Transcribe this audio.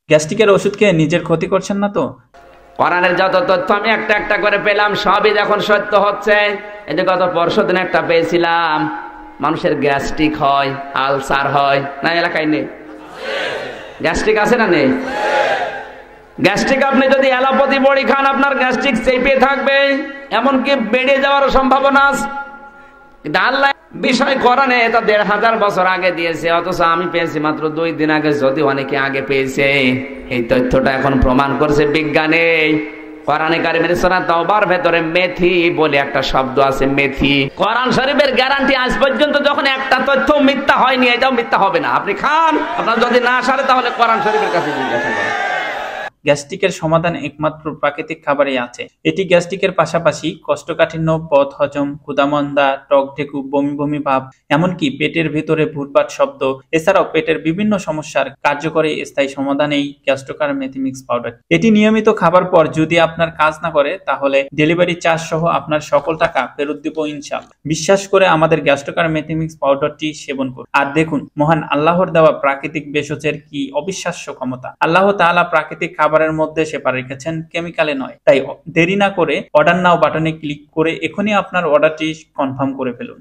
গ্যাস্ট্রিকের ওষুধ খেয়ে নিজের ক্ষতি করছেন না তো? কোরআনের যত তথ্য আমি একটা একটা করে পেলাম, সবই যখন সত্য হচ্ছে। এই যে গত পরশু দিন একটা পেয়েছিলাম, মানুষের গ্যাস্ট্রিক হয়, আলসার হয় না? এলাকায় নেই গ্যাস্ট্রিক? আছে না নেই? গ্যাস্ট্রিক আপনি যদি অ্যালোপ্যাথি বড়ি খান, আপনার গ্যাস্ট্রিক চেপে থাকবে, এমনকি বেড়ে যাওয়ার সম্ভাবনা আছে। কিন্তু আল্লাহ বিষয় কোরআনে এটা ১৫০০ বছর আগে দিয়েছে, অথচ আমি পেয়েছি মাত্র 2 দিন আগে, যদি অনেকে আগে পেয়েছে। এই তথ্যটা এখন প্রমাণ করছে বিজ্ঞানে। কোরআনে কারিমের সূরা তাওবার ভেতরে মেথি বলে একটা শব্দ আছে, মেথি। কোরআন শরীফের গ্যারান্টি আজ পর্যন্ত যখন একটা তথ্য মিথ্যা হয়নি, এটাও মিথ্যা হবে না। আপনি খান, আপনার যদি না সারে তাহলে কোরআন শরীফের কাছে জিজ্ঞাসা করেন। গ্যাস্ট্রিকের সমাধান একমাত্র প্রাকৃতিক খাবারে আছে। এটি গ্যাস্ট্রিকের পাশাপাশি কোষ্ঠকাঠিন্য, পথ হজম, ক্ষুধামন্দা, টক ঢেকু, বমি বমি ভাব, এমনকি পেটের ভিতরে ভুটভাট শব্দ, এছাড়াও পেটের বিভিন্ন সমস্যার কার্যকরী স্থায়ী সমাধান এই গ্যাস্ট্রোকার মেথিমিক্স পাউডার। এটি নিয়মিত খাবার পর যদি আপনার কাজ না করে, তাহলে ডেলিভারি চার্জ সহ আপনার সকল টাকা ফেরত দিব ইনশাআল্লাহ। বিশ্বাস করে আমাদের গ্যাস্ট্রোকার মেথিমিক্স পাউডারটি সেবন করুন আর দেখুন মহান আল্লাহর দেওয়া প্রাকৃতিক ভেষজের কি অবিশ্বাস্য ক্ষমতা। আল্লাহ তাআলা প্রাকৃতিক খাবারের মধ্যে সেবা রেখেছেন, কেমিক্যালে নয়। তাই দেরি না করে অর্ডার নাও বাটনে ক্লিক করে এখনই আপনার অর্ডারটি কনফার্ম করে ফেলুন।